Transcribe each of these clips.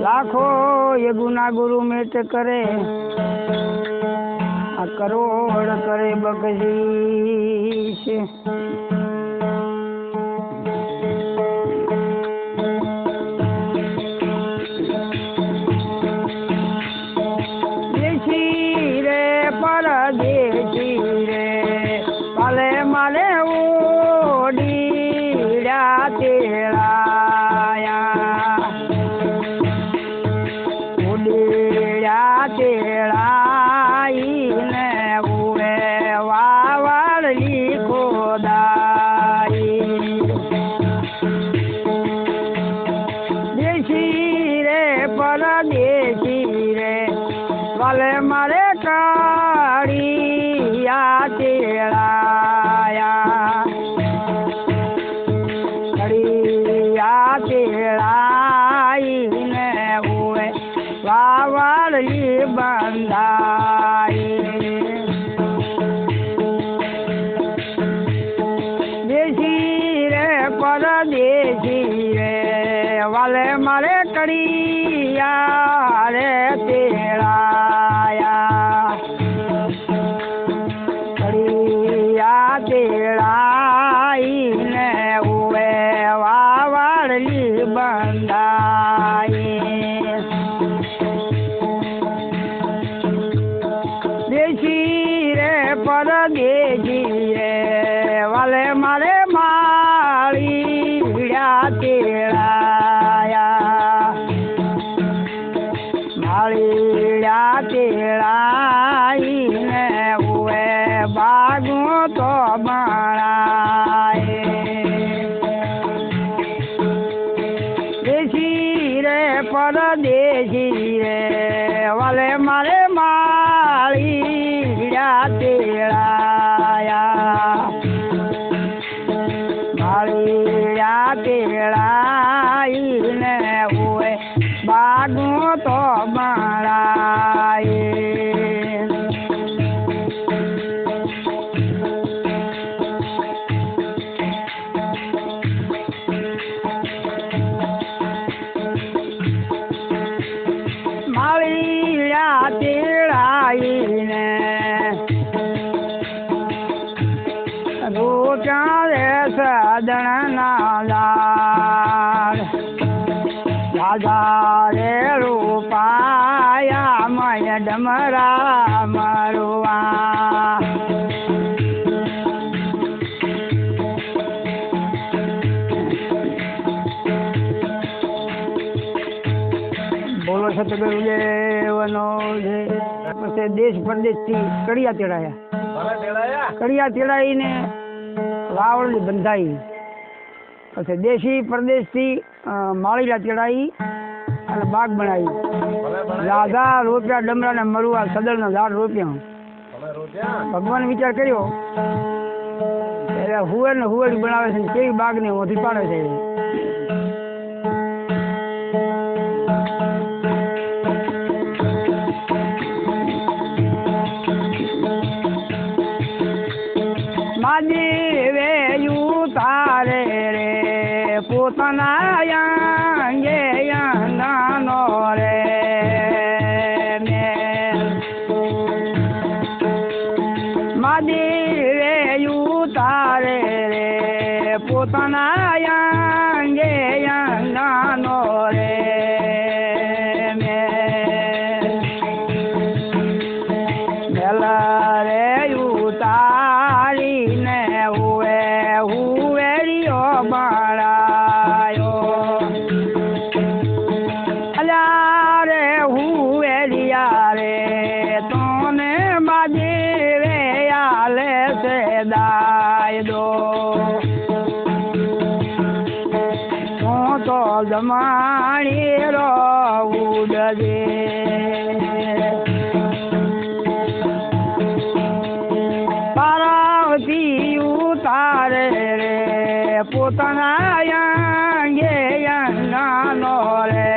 लाखो ये गुना गुरु मिट करे करोड़ करे बख्शीश। देशी रे परदेशी रे पाले माले ओडीड़ा तेड़ाया ओडीड़ा तेड़ाई ने उड़े वावड़ी खोदाई। देशी रे परदेशी रे वाले मारे काड़िया तेड़ाया कड़िया तेड़ाई ने हुए वावड़ी बंधाई। देशी रे परदेशी रे वाले मारे कड़िया रे तेड़ाया कड़िया तेड़ाई ने हुए वावड़ी बंधाई। देशी रे परदेशी रे वाले मारे माड़ीड़ा तेड़ाया माड़ीड़ा तेड़ाई ने हुए बागों तो बनाए। देशी रे परदेशी रे वाले मारे माड़ीड़ा तेड़ाया माड़ीड़ा तेड़ाई ने हुए बागों तो बनाए। माड़ीड़ा तेड़ाई ने रूचा रे सदन नालार राजा रे रूपाया मय डमरा मरुआ। बोलो सतगुरुदेवनो जय। પછી દેશ પરદેશથી કડિયા તેડાયા કડિયા તેડાઈને વાવડી બંધાઈ। પછી દેશી પરદેશથી માળીલા તેડાઈ અને બાગ બનાવી। રાધા રોપ્યા ડમરા ને મરુઆ સદળનો ઝાડ રોપ્યા। ભગવાન વિચાર કર્યો ત્યારે હુવેર ને હુવેડી બનાવે છે કેવી બાગને ઓધી પાડે છે। महादेवे यू तारे रे पोतना अंगे नानो रे महादेवे यू तारे रे पोतना अंगे नानो रे मेला रे यू तारी ने हुए हुएरियो बनायो अला रे हुएरिया रे तोने बाजेवे आले से दाय दो तो जमानी रो उड़े पार्वती उतारे रे पोतना अंगे नानो रे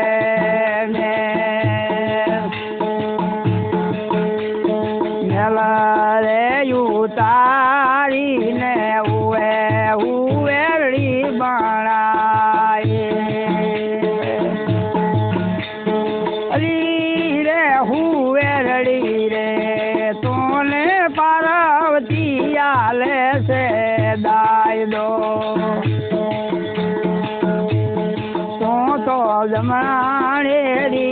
मेला रे उतारी ने हुए हुएरी बनाए। જમણાણેરી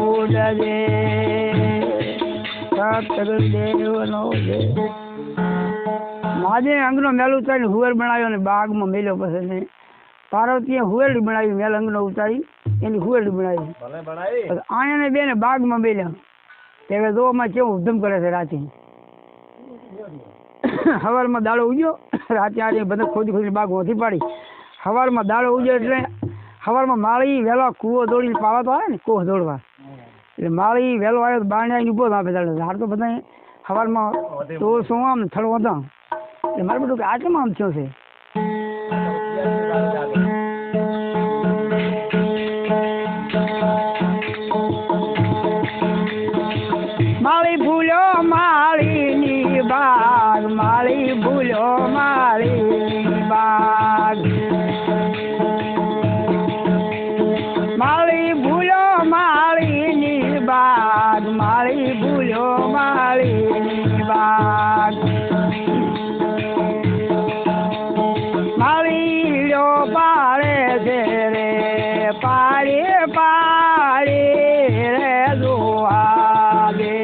ઉડજે સતગુરુદેવનો જય. મહાદેવ અંગનો મેલ ઉતારીને હુવેર બનાવ્યો અને બાગમાં મેલ્યો. પછી પાર્વતીએ હુવેરડી બનાવી, મેલ અંગનો ઉતારી એની હુવેરડી બનાવી. આયાને બેને બાગમાં મેલ્યા. હવે જોવામાં કેવું ઉધમ કરે છે રાતે. સવારમાં દાડો ઉગ્યો, રાતે આજે બધા ખોદી ખોદી બાગ ઓથી પાડી. સવારમાં દાડો ઉગ્યો એટલે સવારમાં માળી વહેલો કૂવો દોડીને પાવા તો આવે ને, કોહ દોડવા. એટલે માળી વહેલો આવ્યો તો બારણે આવીને ઉભો આપે દાડો. હાર તો બધા સવારમાં તો શું આમ થડો હતા. એટલે મારે બધું કે આ કેમ આમ થયો છે. માળી ભૂલ્યો માળીની બાગ, માળી ભૂલ્યો માળીની બાગ, માળી ભૂલ્યો માળીની બાગ, માળી ભૂલ્યો માળીની બાગ. માળીઓ પાડે છે રે, પાડે પાડે રે જોવા દે.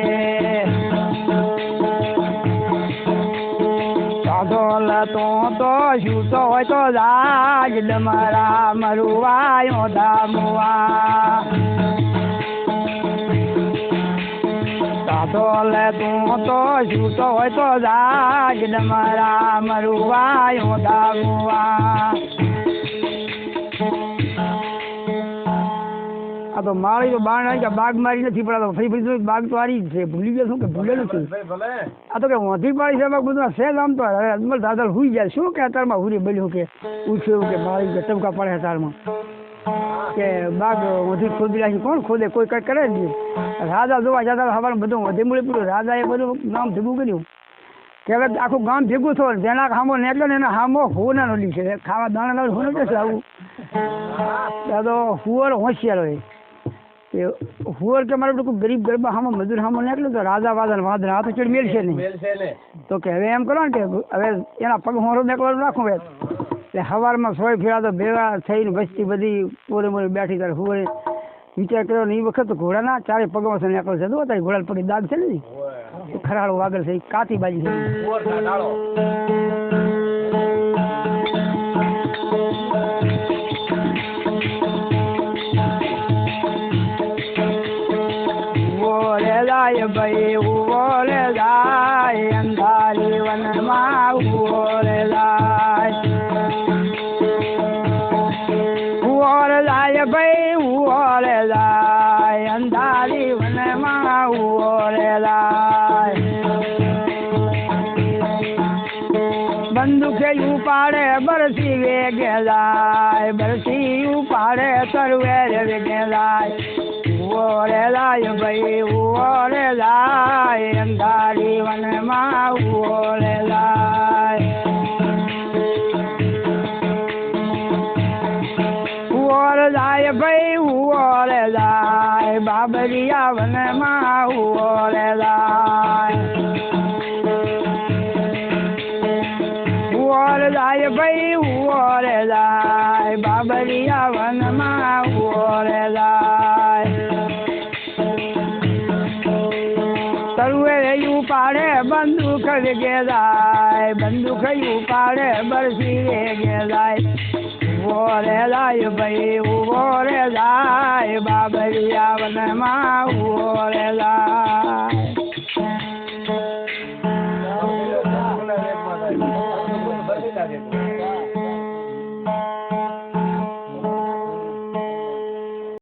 તો છૂટો હોય તો જાજ ડમરા મરુવાયો દામવા. સાધો લે તું તો છૂટો હોય તો જાજ ડમરા મરુવાયો દામવા. આ તો માળી તો બાર નાખી બાગ મારી નથી પડાતો. ફરી ફરી બાગ તો હારી જ છે. ભૂલી ગયો શું કે ભૂલે નથી. આ તો કે વધી પાડી છે બધું સહેજ આમ તો અજમલ દાદા હુઈ જાય. શું કે અતારમાં હુરી બન્યું કે પૂછ્યું કે માળી કે ટમકા પડે અતારમાં કે બાગ વધી ખોદી રાખી. કોણ ખોદે? કોઈ કંઈક કરે જ નહીં. રાજા જોવા જતા સવારમાં બધું વધી મળી પડ્યું. રાજાએ બધું નામ ભેગું કર્યું કે હવે આખું ગામ ભેગું થયું. જેના હામો નીકળે ને એના હામો હોનાનો લી છે. ખાવા દાણા લાવ હોનો છે આવું. દાદો હુવર હોશિયાર હોય. હુવર કે મારે કોઈ ગરીબ ગરબા હામો મજૂર હામો નીકળ્યું તો રાજા વાદા વાદળા હાથ ચડ મેળશે નહીં. તો કે હવે એમ કરો ને કે હવે એના પગ હોરો નીકળવાનું રાખું. એટલે સવારમાં સોય ફેરા તો ભેગા થઈને વસ્તી બધી પોરે મોરે બેઠી ત્યારે હુવરે વિચાર કર્યો ને એ વખત ઘોડાના ચારે પગમાં છે નીકળશે. તો તારી ઘોડા પગે દાગ છે ને ખરાળો વાગર છે કાતી બાજી છે. ભાઈ ઉવોરે જાય અંધારી વનમાં ઉવોરે જાય. ઉવોરે જાય ભાઈ ઉવોરે જાય અંધારી વનમાં ઉવોરે જાય. બંદૂકે ઉપાડે બરસી વેગે જાય, બરસી ઉપાડે તરવેર વેગે જાય. ઉવોરે જાય ભાઈ ઉવોરે જાય અંધારી વનમાં ઉવોરે જાય. ઉવોરે જાય ભાઈ ઉવોરે જાય બાબરિયા વનમાં ઉવોરે જાય. ઉવોરે જાય ભાઈ ઉવોરે જાય બાબરિયા વનમાં ઉવોરે જાય. તરુએ ઉપાડે બંદૂક વેગે જાય, બંદૂક ઉપાડે બરસી વેગે જાય. ઉવોરે જાય ભાઈ ઉવોરે જાય બાબરિયા વનમાં ઉવોરે જાય.